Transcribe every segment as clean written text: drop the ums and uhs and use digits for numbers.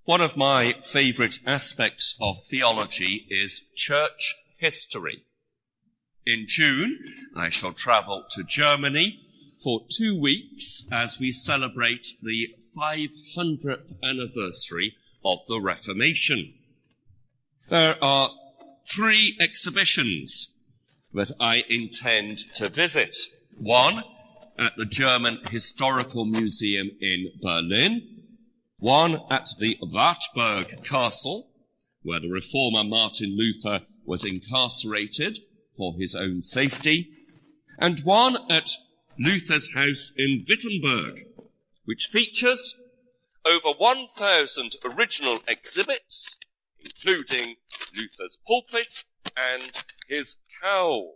One of my favourite aspects of theology is church history. In June, I shall travel to Germany for 2 weeks as we celebrate the 500th anniversary of the Reformation. There are 3 exhibitions that I intend to visit. One at the German Historical Museum in Berlin, one at the Wartburg Castle, where the reformer Martin Luther was incarcerated for his own safety, and one at Luther's house in Wittenberg, which features over 1,000 original exhibits, including Luther's pulpit and his cowl,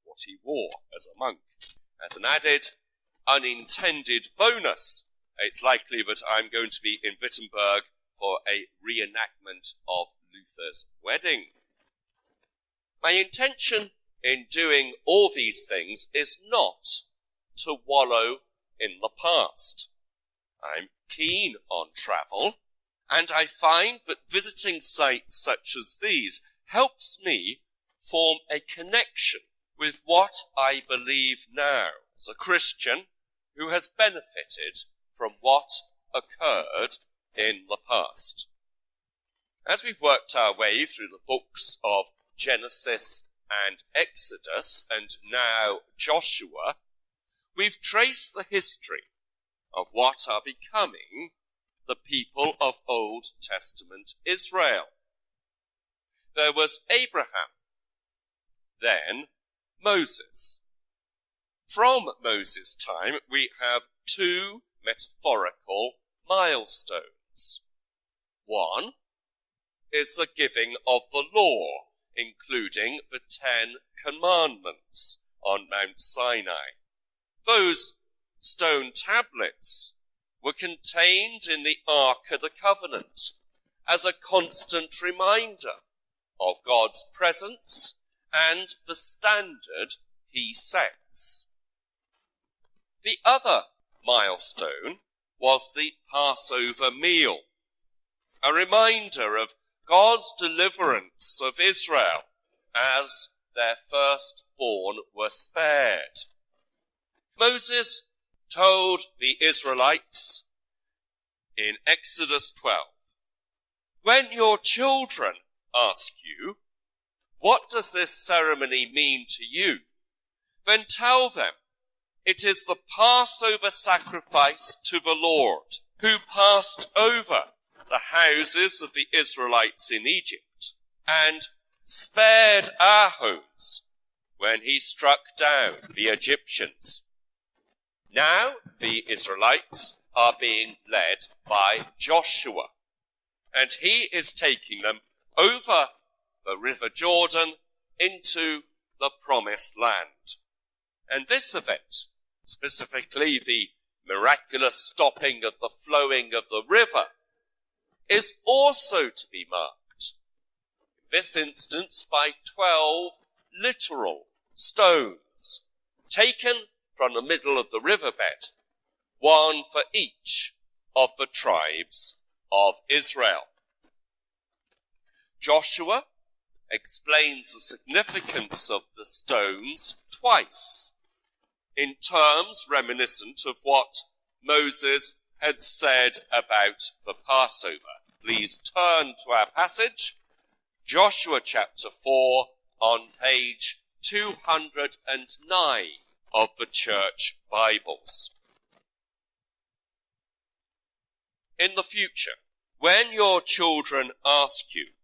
what he wore as a monk. As an added, unintended bonus, it's likely that I'm going to be in Wittenberg for a reenactment of Luther's wedding. My intention in doing all these things is not to wallow in the past. I'm keen on travel, and I find that visiting sites such as these helps me form a connection with what I believe now as a Christian who has benefited from what occurred in the past. As we've worked our way through the books of Genesis and Exodus, and now Joshua, we've traced the history of what are becoming the people of Old Testament Israel. There was Abraham, then Moses. From Moses' time, we have 2 metaphorical milestones. One is the giving of the law, including the 10 commandments on Mount Sinai. Those stone tablets were contained in the Ark of the Covenant as a constant reminder of God's presence and the standard he sets. The other milestone was the Passover meal, a reminder of God's deliverance of Israel as their firstborn were spared. Moses told the Israelites in Exodus 12, "When your children ask you, 'What does this ceremony mean to you?' then tell them, 'It is the Passover sacrifice to the Lord, who passed over the houses of the Israelites in Egypt and spared our homes when he struck down the Egyptians.' Now the Israelites are being led by Joshua, and he is taking them over the River Jordan into the Promised Land. And this event, specifically the miraculous stopping of the flowing of the river, is also to be marked, in this instance by 12 literal stones taken from the middle of the riverbed, one for each of the tribes of Israel. Joshua explains the significance of the stones twice, in terms reminiscent of what Moses had said about the Passover. Please turn to our passage, Joshua chapter 4, on page 209 of the Church Bibles. In the future, when your children ask you,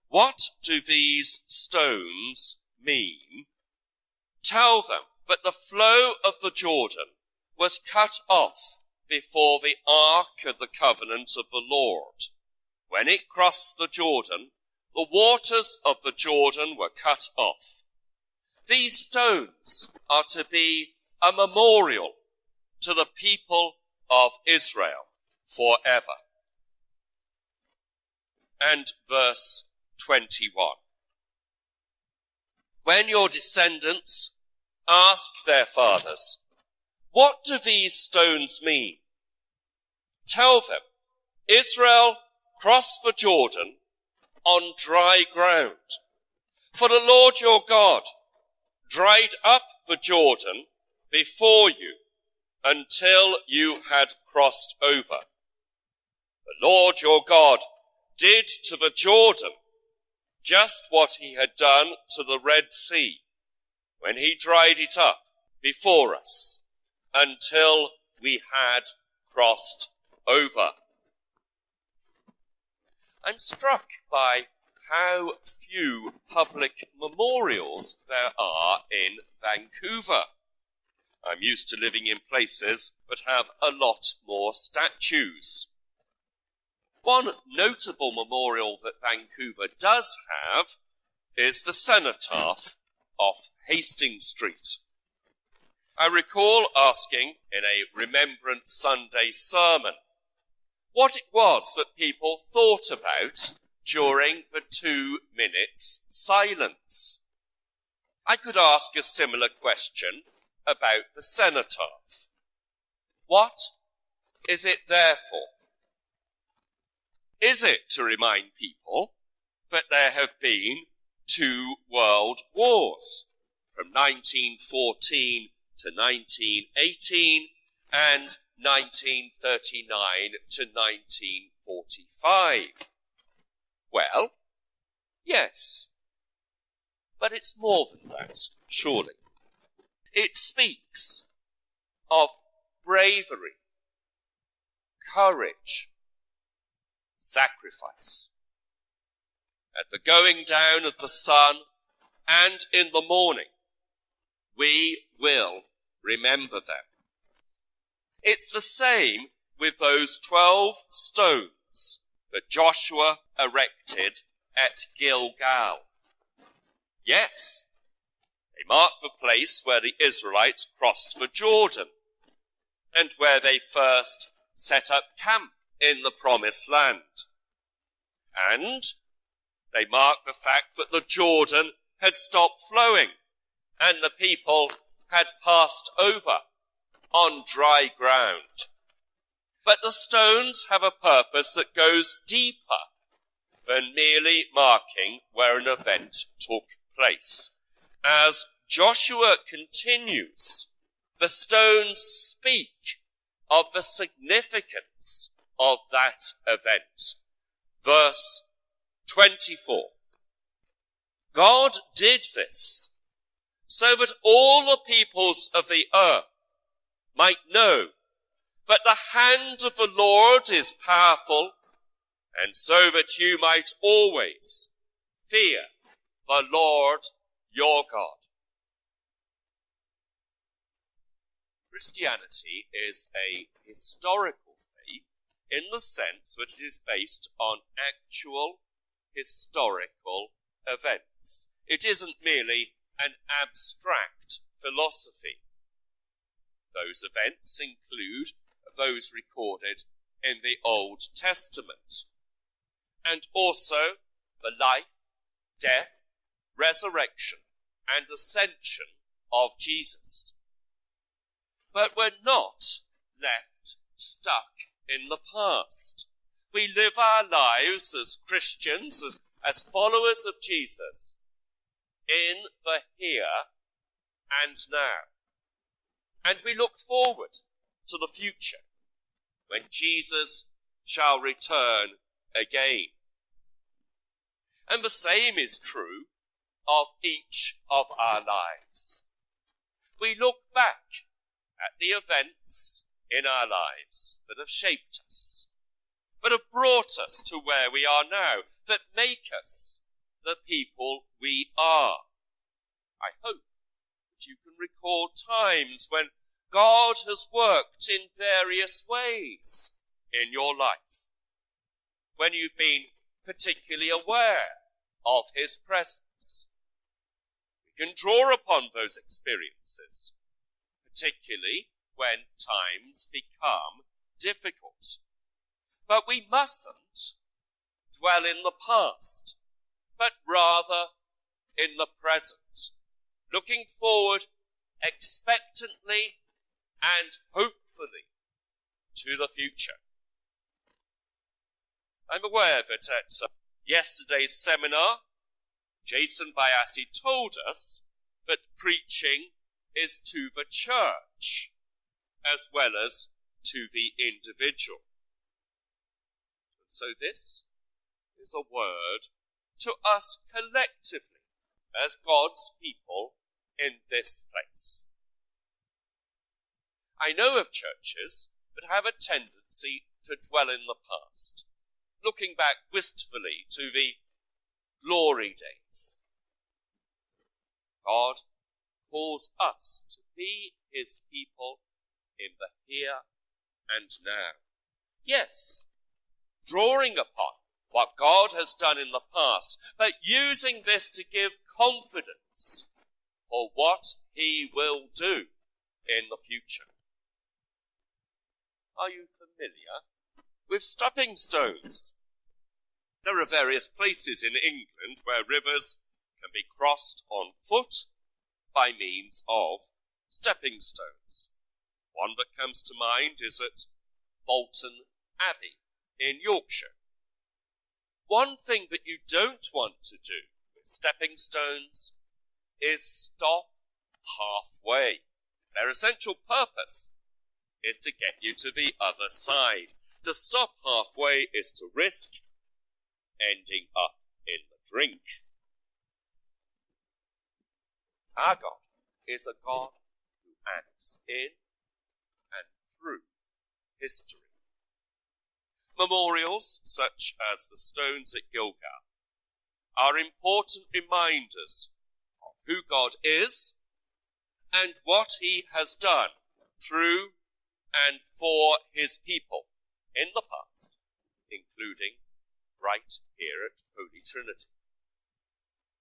'What do these stones mean?' tell them that the flow of the Jordan was cut off before the Ark of the Covenant of the Lord. When it crossed the Jordan, the waters of the Jordan were cut off. These stones are to be a memorial to the people of Israel forever." And verse 21. "When your descendants ask their fathers, 'What do these stones mean?' tell them, 'Israel cross the Jordan on dry ground. For the Lord your God dried up the Jordan before you until you had crossed over. The Lord your God did to the Jordan just what he had done to the Red Sea when he dried it up before us until we had crossed over. I'm struck by how few public memorials there are in Vancouver. I'm used to living in places that have a lot more statues. One notable memorial that Vancouver does have is the cenotaph off Hastings Street. I recall asking in a Remembrance Sunday sermon what it was that people thought about during the 2 minutes silence. I could ask a similar question about the cenotaph. What is it there for? Is it to remind people that there have been 2 world wars from 1914 to 1918 and 1939 to 1945? Well, yes. But it's more than that, surely. It speaks of bravery, courage, sacrifice. At the going down of the sun and in the morning, we will remember them. It's the same with those 12 stones that Joshua erected at Gilgal. Yes, they mark the place where the Israelites crossed the Jordan and where they first set up camp in the Promised Land. And they mark the fact that the Jordan had stopped flowing and the people had passed over on dry ground. But the stones have a purpose that goes deeper than merely marking where an event took place. As Joshua continues, the stones speak of the significance of that event. Verse 24. God did this so that all the peoples of the earth might know that the hand of the Lord is powerful, and so that you might always fear the Lord your God. Christianity is a historical faith in the sense that it is based on actual historical events. It isn't merely an abstract philosophy. Those events include those recorded in the Old Testament, and also the life, death, resurrection, and ascension of Jesus. But we're not left stuck in the past. We live our lives as Christians, as followers of Jesus, in the here and now. And we look forward to the future, when Jesus shall return again. And the same is true of each of our lives. We look back at the events in our lives that have shaped us, that have brought us to where we are now, that make us the people we are. I hope that you can recall times when God has worked in various ways in your life, when you've been particularly aware of his presence. We can draw upon those experiences, particularly when times become difficult. But we mustn't dwell in the past, but rather in the present, looking forward expectantly and hopefully to the future. I'm aware that at yesterday's seminar, Jason Bayassi told us that preaching is to the church as well as to the individual. And so this is a word to us collectively as God's people in this place. I know of churches that have a tendency to dwell in the past, looking back wistfully to the glory days. God calls us to be his people in the here and now. Yes, drawing upon what God has done in the past, but using this to give confidence for what he will do in the future. Are you familiar with stepping stones? There are various places in England where rivers can be crossed on foot by means of stepping stones. One that comes to mind is at Bolton Abbey in Yorkshire. One thing that you don't want to do with stepping stones is stop halfway. Their essential purpose is to get you to the other side. To stop halfway is to risk ending up in the drink. Our God is a God who acts in and through history. Memorials, such as the stones at Gilgal, are important reminders of who God is and what he has done through and for his people in the past, including right here at Holy Trinity.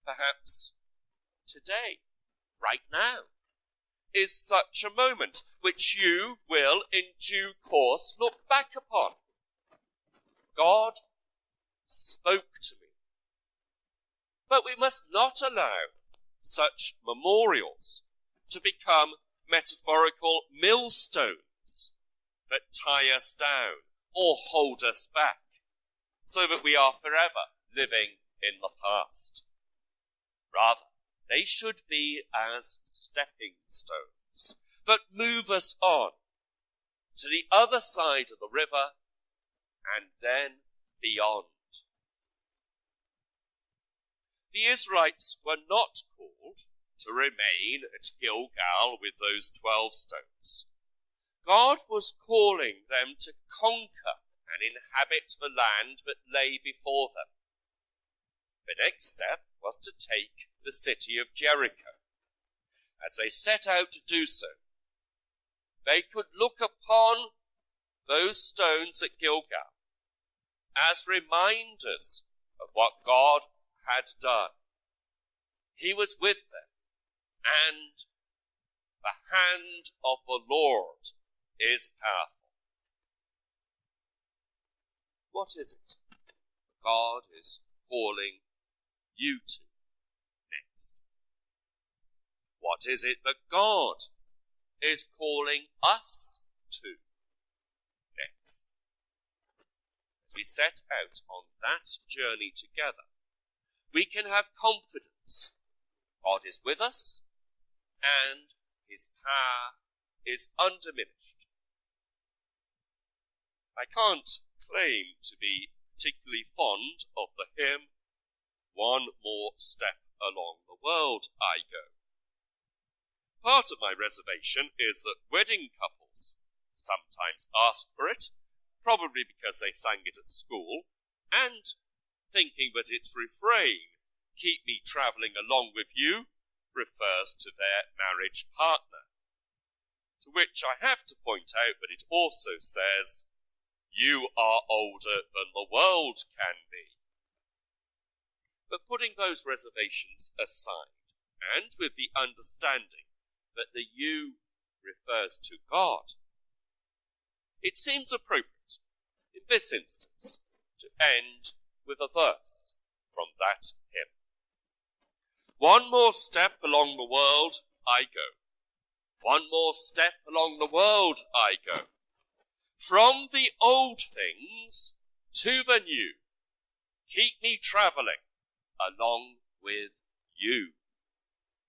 Perhaps today, right now, is such a moment which you will in due course look back upon. God spoke to me. But we must not allow such memorials to become metaphorical millstones that tie us down or hold us back, so that we are forever living in the past. Rather, they should be as stepping stones that move us on to the other side of the river and then beyond. The Israelites were not called to remain at Gilgal with those 12 stones. God was calling them to conquer and inhabit the land that lay before them. The next step was to take the city of Jericho. As they set out to do so, they could look upon those stones at Gilgal as reminders of what God had done. He was with them, and the hand of the Lord is powerful. What is it God is calling you to next? What is it that God is calling us to next? As we set out on that journey together, we can have confidence. God is with us, and his power is undiminished. I can't claim to be particularly fond of the hymn, "One More Step Along the World I Go." Part of my reservation is that wedding couples sometimes ask for it, probably because they sang it at school, and thinking that its refrain, "Keep me travelling along with you," refers to their marriage partner. To which I have to point out that it also says, "You are older than the world can be." But putting those reservations aside, and with the understanding that the "you" refers to God, it seems appropriate, in this instance, to end with a verse from that hymn. One more step along the world I go. One more step along the world I go. From the old things to the new. Keep me travelling along with you.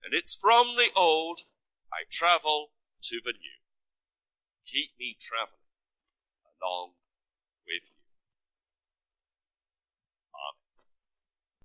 And it's from the old I travel to the new. Keep me travelling along with you.